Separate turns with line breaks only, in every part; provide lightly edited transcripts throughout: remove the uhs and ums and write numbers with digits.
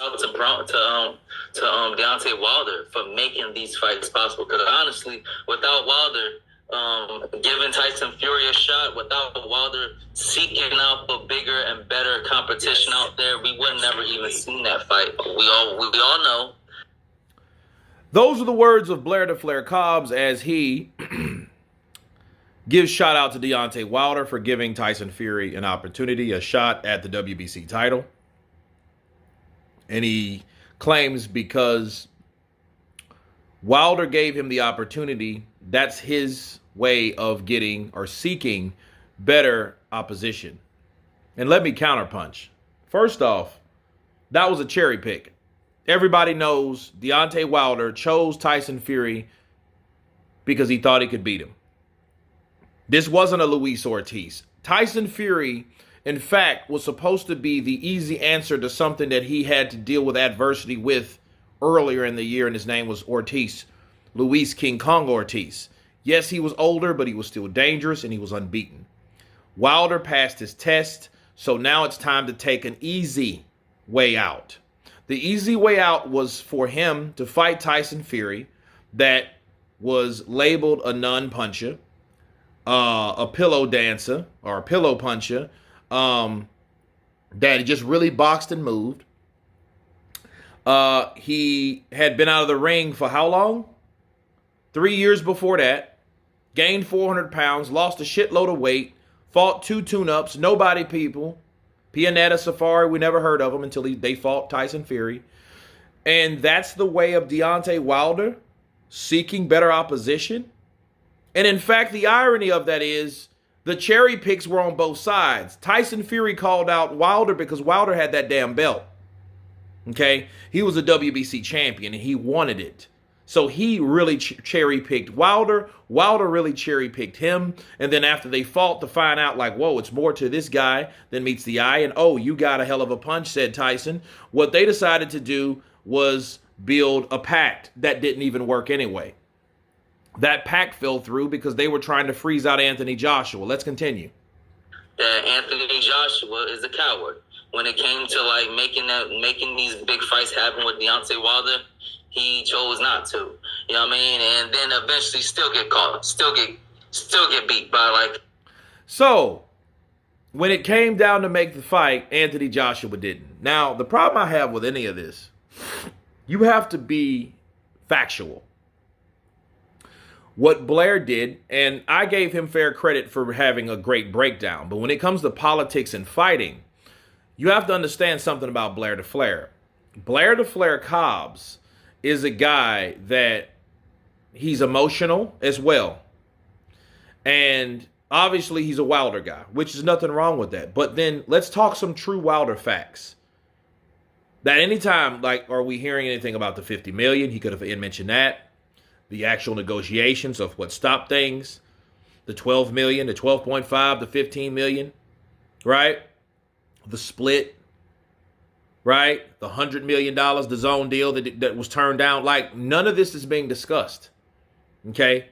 out to Deontay Wilder for making these fights possible. Because honestly, without Wilder giving Tyson Fury a shot, without Wilder seeking out for bigger and better competition out there, we would have never even seen that fight. We all know.
Those are the words of Blair the Flair Cobbs as he gives shout out to Deontay Wilder for giving Tyson Fury an opportunity, a shot at the WBC title. And he claims because Wilder gave him the opportunity, that's his way of getting or seeking better opposition. And let me counterpunch. First off, that was a cherry pick. Everybody knows Deontay Wilder chose Tyson Fury because he thought he could beat him. This wasn't a Luis Ortiz. Tyson Fury, in fact, was supposed to be the easy answer to something that he had to deal with adversity with earlier in the year, and his name was Ortiz, Luis King Kong Ortiz. Yes, he was older, but he was still dangerous, and he was unbeaten. Wilder passed his test, so now it's time to take an easy way out. The easy way out was for him to fight Tyson Fury that was labeled a non-puncher, a pillow dancer, or a pillow puncher, that just really boxed and moved. He had been out of the ring for how long? 3 years before that. Gained 400 pounds, lost a shitload of weight, fought 2 tune-ups, nobody people. Pianetta, Safari, we never heard of them until they fought Tyson Fury. And that's the way of Deontay Wilder, seeking better opposition. And in fact, the irony of that is the cherry picks were on both sides. Tyson Fury called out Wilder because Wilder had that damn belt. Okay? He was a WBC champion and he wanted it. So he really cherry-picked Wilder. Wilder really cherry-picked him. And then after they fought to find out, like, whoa, it's more to this guy than meets the eye. And, oh, you got a hell of a punch, said Tyson. What they decided to do was build a pact that didn't even work anyway. That pact fell through because they were trying to freeze out Anthony Joshua. Let's continue.
Anthony Joshua is a coward. When it came to like making these big fights happen with Deontay Wilder, he chose not to. You know what I mean? And then eventually still get caught, still get beat by like.
So when it came down to make the fight, Anthony Joshua didn't. Now, the problem I have with any of this, you have to be factual. What Blair did, and I gave him fair credit for having a great breakdown, but when it comes to politics and fighting, you have to understand something about Blair the Flair. Blair the Flair Cobbs is a guy that he's emotional as well. And obviously he's a Wilder guy, which is nothing wrong with that. But then let's talk some true Wilder facts. That anytime, like, are we hearing anything about the 50 million? He could have mentioned that. The actual negotiations of what stopped things. The 12 million, the 12.5, the 15 million, right? The split, right? The $100 million, the zone deal that was turned down. Like, none of this is being discussed, okay?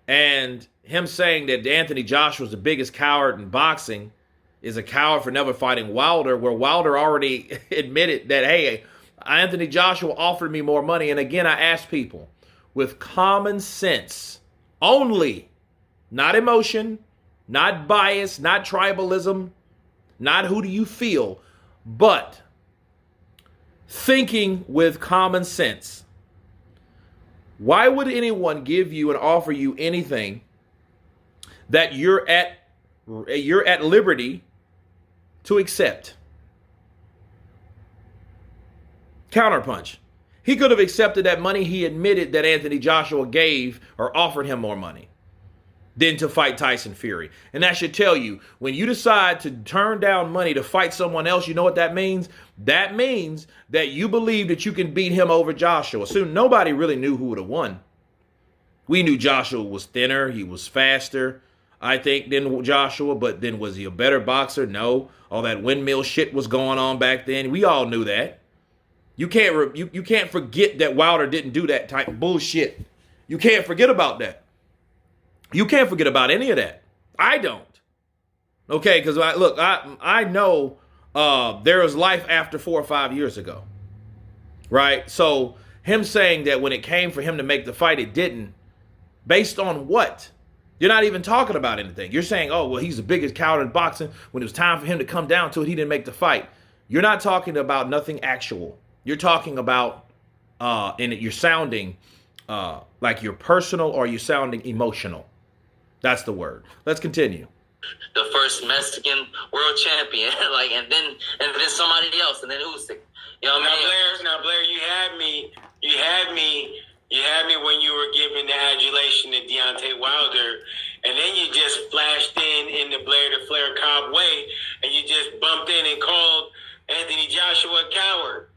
And him saying that Anthony Joshua is the biggest coward in boxing is a coward for never fighting Wilder, where Wilder already admitted that, hey, Anthony Joshua offered me more money. And again, I ask people, with common sense only, not emotion, not bias, not tribalism, not who do you feel, but thinking with common sense. Why would anyone give you and offer you anything that you're at liberty to accept? Counterpunch. He could have accepted that money. He admitted that Anthony Joshua gave or offered him more money than to fight Tyson Fury. And that should tell you, when you decide to turn down money to fight someone else, you know what that means? That means that you believe that you can beat him over Joshua. Soon, nobody really knew who would have won. We knew Joshua was thinner. He was faster, I think, than Joshua. But then was he a better boxer? No. All that windmill shit was going on back then. We all knew that. You can't forget that Wilder didn't do that type of bullshit. You can't forget about that. You can't forget about any of that. I don't. Okay, because I know there is life after 4 or 5 years ago. right? So him saying that when it came for him to make the fight, it didn't, based on what? You're not even talking about anything. You're saying, oh, well, he's the biggest coward in boxing. When it was time for him to come down to it, he didn't make the fight. You're not talking about nothing actual. You're talking about, and you're sounding like you're personal, or you're sounding emotional. That's the word. Let's continue.
The first Mexican world champion, like, and then somebody else, and then Usyk. You know what I mean?
Now, Blair, you had me when you were giving the adulation to Deontay Wilder, and then you just flashed in the Blair the Flair Cobb way, and you just bumped in and called Anthony Joshua a coward.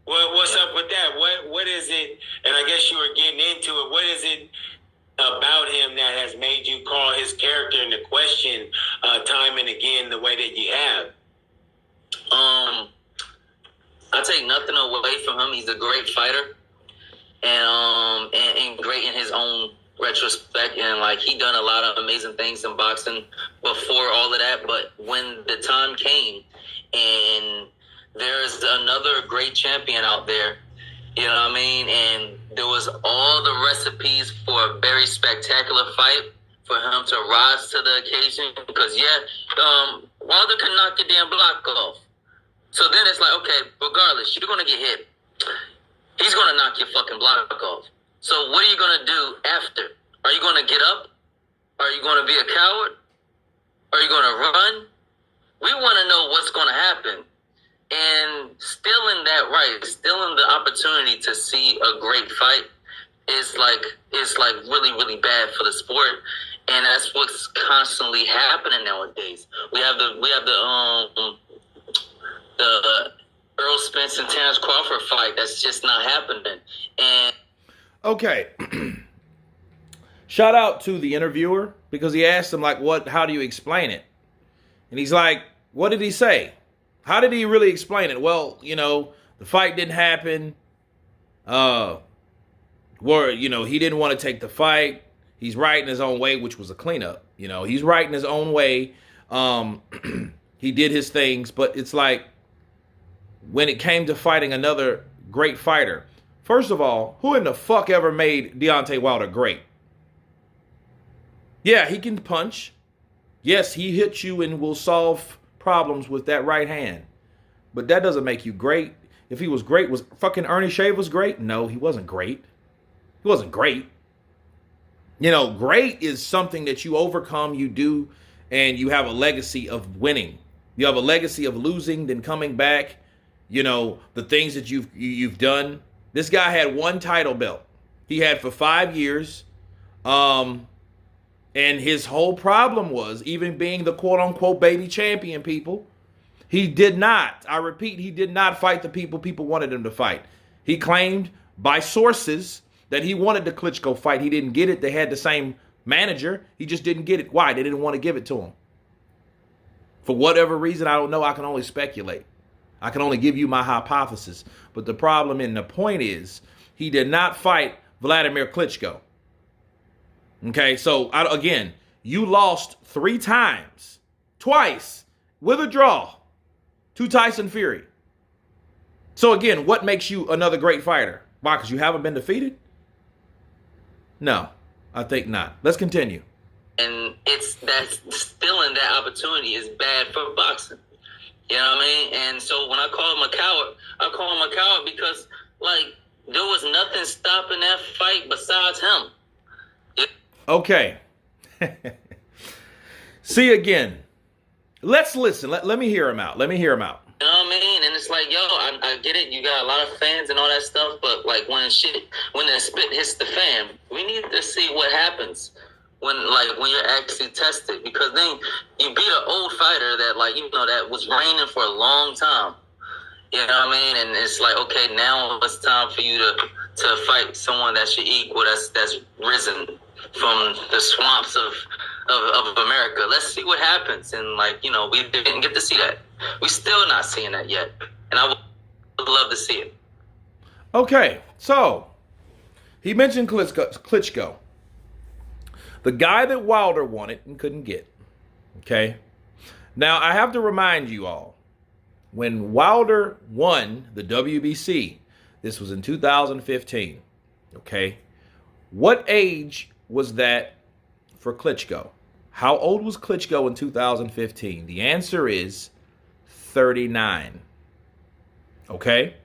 What's up with that? What is it? And I guess you were getting into it. What is it about him that has made you call his character into question time and again the way that you have?
I take nothing away from him. He's a great fighter, and great in his own retrospect. And like, he done a lot of amazing things in boxing before all of that. But when the time came, and there's another great champion out there, you know what I mean? And there was all the recipes for a very spectacular fight for him to rise to the occasion. Because, Wilder can knock your damn block off. So then it's like, okay, regardless, you're going to get hit. He's going to knock your fucking block off. So what are you going to do after? Are you going to get up? Are you going to be a coward? Are you going to run? We want to know what's going to happen. And still in that right, still in the opportunity to see a great fight is like really, really bad for the sport. And that's what's constantly happening nowadays. We have the Earl Spence and Terrence Crawford fight that's just not happening. And
okay, shout out to the interviewer, because he asked him, like, how do you explain it? And he's like, what did he say? How did he really explain it? Well, the fight didn't happen. He didn't want to take the fight. He's right in his own way, which was a cleanup. He's right in his own way. He did his things, but it's like, when it came to fighting another great fighter, first of all, who in the fuck ever made Deontay Wilder great? Yeah, he can punch. Yes, he hits you and will solve problems with that right hand. But that doesn't make you great. If he was great, was fucking Ernie Shavers great? No, he wasn't great. He wasn't great. Great is something that you overcome, you do, and you have a legacy of winning. You have a legacy of losing, then coming back. The things that you've done. This guy had one title belt. He had for 5 years. And his whole problem was, even being the quote-unquote baby champion, people, he did not, I repeat, he did not fight the people wanted him to fight. He claimed by sources that he wanted the Klitschko fight. He didn't get it. They had the same manager. He just didn't get it. Why? They didn't want to give it to him. For whatever reason, I don't know. I can only speculate. I can only give you my hypothesis. But the problem and the point is, he did not fight Vladimir Klitschko. Okay, so again, you lost 3 times, twice, with a draw, to Tyson Fury. So again, what makes you another great fighter? Why? Because you haven't been defeated? No, I think not. Let's continue.
And that's still in that opportunity is bad for boxing. You know what I mean? And so when I call him a coward, I call him a coward because, like, there was nothing stopping that fight besides him.
Okay. See, again, let's listen. Let me hear him out. Let me hear him out.
You know what I mean? And it's like, I get it. You got a lot of fans and all that stuff. But, like, when the spit hits the fan, we need to see what happens when you're actually tested. Because then you beat an old fighter that, that was reigning for a long time. You know what I mean? And it's like, okay, now it's time for you to fight someone that's your equal, that's risen from the swamps of America. Let's see what happens. And, we didn't get to see that. We're still not seeing that yet. And I would love to see it.
Okay, so he mentioned Klitschko. The guy that Wilder wanted and couldn't get. Okay? Now, I have to remind you all, when Wilder won the WBC, This was in 2015. Okay. What age was that for Klitschko? How old was Klitschko in 2015? The answer is 39. Okay?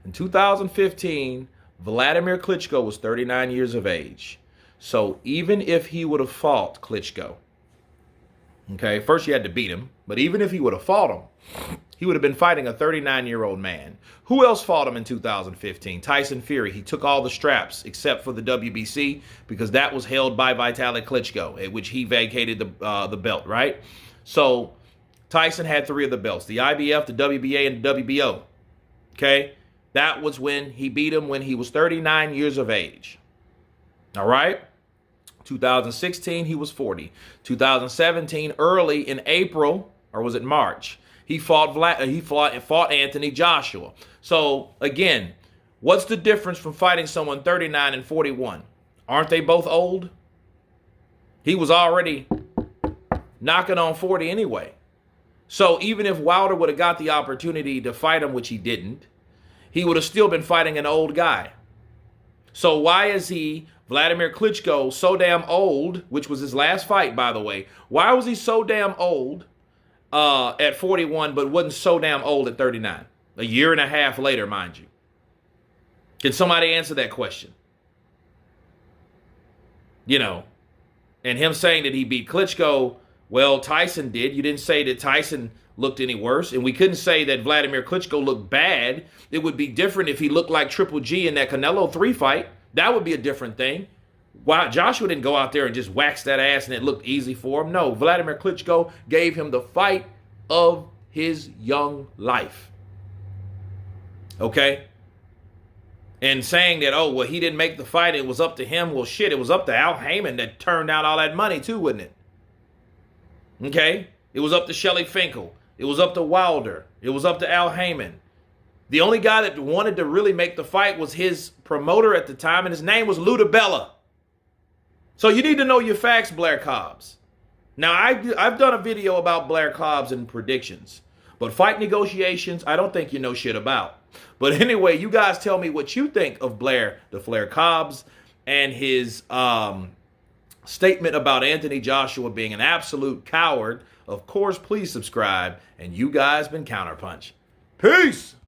In 2015, Vladimir Klitschko was 39 years of age. So even if he would have fought Klitschko, okay, first you had to beat him, but even if he would have fought him, he would have been fighting a 39-year-old man. Who else fought him in 2015? Tyson Fury. He took all the straps except for the WBC because that was held by Vitaly Klitschko, at which he vacated the belt, right? So Tyson had 3 of the belts, the IBF, the WBA, and the WBO. Okay? That was when he beat him when he was 39 years of age. All right? 2016, he was 40. 2017, early in April, or was it March? He fought Anthony Joshua. So again, what's the difference from fighting someone 39 and 41? Aren't they both old? He was already knocking on 40 anyway. So even if Wilder would have got the opportunity to fight him, which he didn't, he would have still been fighting an old guy. So why is Vladimir Klitschko, so damn old, which was his last fight, by the way? Why was he so damn old at 41, but wasn't so damn old at 39? A year and a half later, mind you. Can somebody answer that question? You know, and him saying that he beat Klitschko, well, Tyson did. You didn't say that Tyson looked any worse, and we couldn't say that Vladimir Klitschko looked bad. It would be different if he looked like Triple G in that Canelo 3 fight. That would be a different thing. Why Joshua didn't go out there and just wax that ass and it looked easy for him. No, Vladimir Klitschko gave him the fight of his young life. Okay? And saying that, oh, well, he didn't make the fight, it was up to him. Well, shit, it was up to Al Heyman that turned out all that money too, wouldn't it? Okay? It was up to Shelly Finkel. It was up to Wilder. It was up to Al Heyman. The only guy that wanted to really make the fight was his promoter at the time, and his name was Lou DiBella. So you need to know your facts, Blair Cobbs. Now, I've done a video about Blair Cobbs and predictions, but fight negotiations, I don't think you know shit about. But anyway, you guys tell me what you think of Blair the Flair Cobbs and his statement about Anthony Joshua being an absolute coward. Of course, please subscribe, and you guys been Counterpunch. Peace!